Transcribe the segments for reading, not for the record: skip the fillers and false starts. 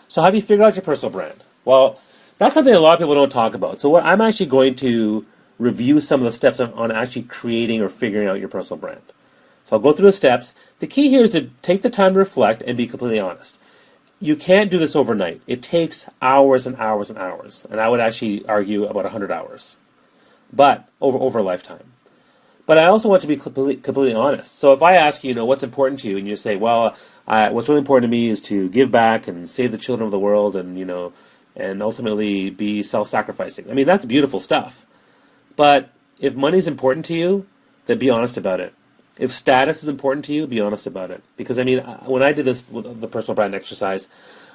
So how do you figure out your personal brand? Well, that's something a lot of people don't talk about. So what I'm actually going to review some of the steps on actually creating or figuring out your personal brand. So I'll go through the steps. The key here is to take the time to reflect and be completely honest. You can't do this overnight. It takes hours and hours and hours. And I would actually argue about 100 hours. But over a lifetime. But I also want to be completely honest. So if I ask you, what's important to you, and you say, well, what's really important to me is to give back and save the children of the world, and and ultimately be self-sacrificing. I mean, that's beautiful stuff. But if money's important to you, then be honest about it. If status is important to you, be honest about it. Because when I did this with the personal brand exercise,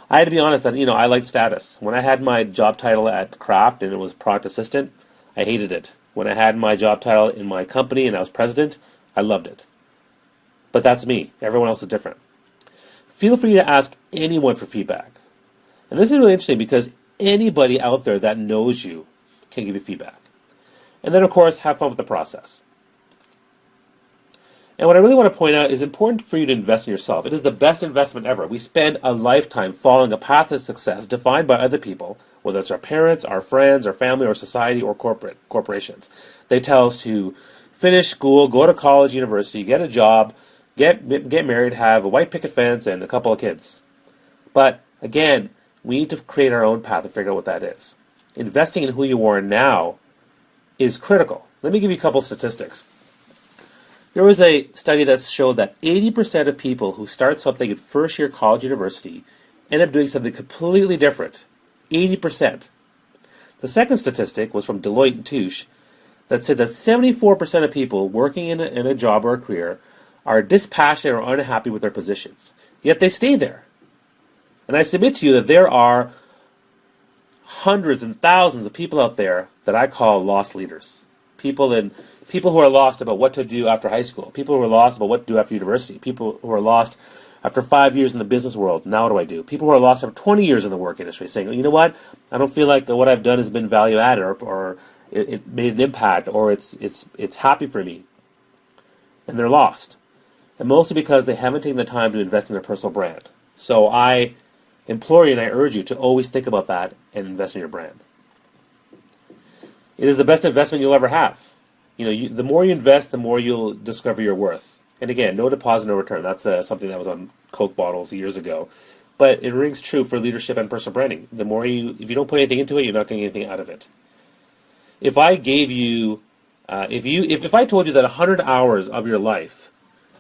I had to be honest that I liked status. When I had my job title at Kraft and it was product assistant, I hated it. When I had my job title in my company and I was president, I loved it. But that's me. Everyone else is different. Feel free to ask anyone for feedback. And this is really interesting because anybody out there that knows you can give you feedback. And then, of course, have fun with the process. And what I really want to point out is important for you to invest in yourself. It is the best investment ever. We spend a lifetime following a path to success defined by other people, whether it's our parents, our friends, our family, or society, or corporations. They tell us to finish school, go to college, university, get a job, get married, have a white picket fence, and a couple of kids. But again, we need to create our own path and figure out what that is. Investing in who you are now is critical. Let me give you a couple of statistics. There was a study that showed that 80% of people who start something in first year college university end up doing something completely different. 80%. The second statistic was from Deloitte and Touche that said that 74% of people working in a job or a career are dispassionate or unhappy with their positions. Yet they stay there. And I submit to you that there are hundreds and thousands of people out there that I call lost leaders. People who are lost about what to do after high school. People who are lost about what to do after university. People who are lost after 5 years in the business world. Now what do I do? People who are lost after 20 years in the work industry saying, you know what? I don't feel like what I've done has been value added or it made an impact or it's happy for me. And they're lost. And mostly because they haven't taken the time to invest in their personal brand. So I implore you and I urge you to always think about that and invest in your brand. It is the best investment you'll ever have. The more you invest, the more you'll discover your worth. And again, no deposit, no return. That's something that was on Coke bottles years ago. But it rings true for leadership and personal branding. If you don't put anything into it, you're not getting anything out of it. If I gave you, if I told you that 100 hours of your life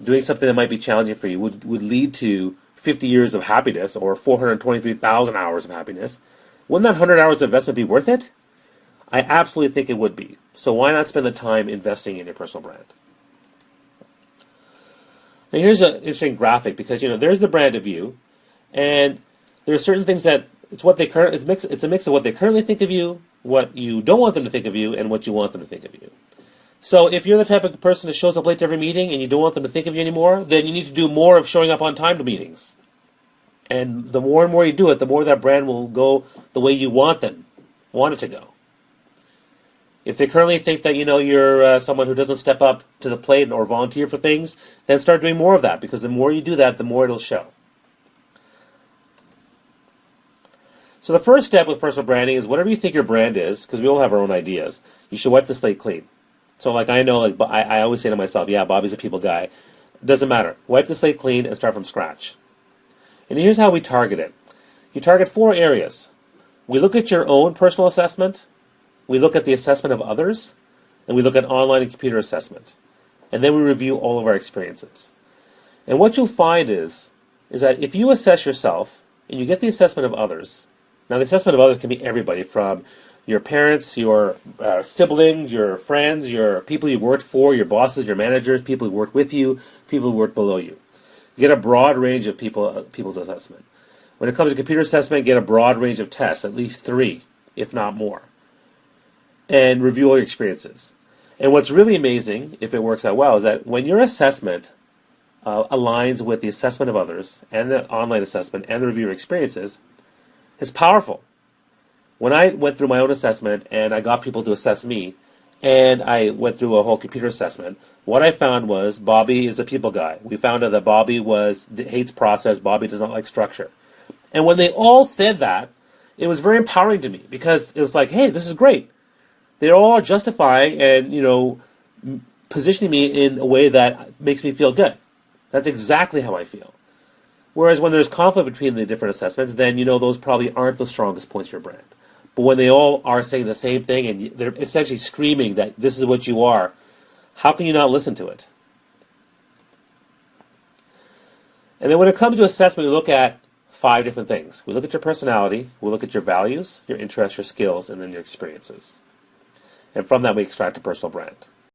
doing something that might be challenging for you would lead to 50 years of happiness or 423,000 hours of happiness, wouldn't that 100 hours of investment be worth it? I absolutely think it would be. So why not spend the time investing in your personal brand? Now here's an interesting graphic because there's the brand of you, and there are certain things that it's a mix of what they currently think of you, what you don't want them to think of you, and what you want them to think of you. So if you're the type of person that shows up late to every meeting and you don't want them to think of you anymore, then you need to do more of showing up on time to meetings. And the more and more you do it, the more that brand will go the way you want it to go. If they currently think that you're someone who doesn't step up to the plate or volunteer for things, then start doing more of that, because the more you do that, the more it'll show. So the first step with personal branding is whatever you think your brand is, because we all have our own ideas, you should wipe the slate clean. So I always say to myself, yeah, Bobby's a people guy. It doesn't matter. Wipe the slate clean and start from scratch. And here's how we target it. You target 4 areas. We look at your own personal assessment, we look at the assessment of others, and we look at online and computer assessment. And then we review all of our experiences. And what you'll find is that if you assess yourself and you get the assessment of others, now the assessment of others can be everybody from your parents, your siblings, your friends, your people you worked for, your bosses, your managers, people who worked with you, people who worked below you. You get a broad range of people's assessment. When it comes to computer assessment, get a broad range of tests, at least 3, if not more. And review all your experiences. And what's really amazing, if it works out well, is that when your assessment aligns with the assessment of others, and the online assessment, and the review of experiences, it's powerful. When I went through my own assessment, and I got people to assess me, and I went through a whole computer assessment, what I found was Bobby is a people guy. We found out that Bobby hates process, Bobby does not like structure. And when they all said that, it was very empowering to me because it was like, hey, this is great. They all are justifying and, positioning me in a way that makes me feel good. That's exactly how I feel. Whereas when there's conflict between the different assessments, then those probably aren't the strongest points of your brand. But when they all are saying the same thing and they're essentially screaming that this is what you are, how can you not listen to it? And then when it comes to assessment, we look at 5 different things. We look at your personality, we look at your values, your interests, your skills, and then your experiences. And from that, we extract a personal brand.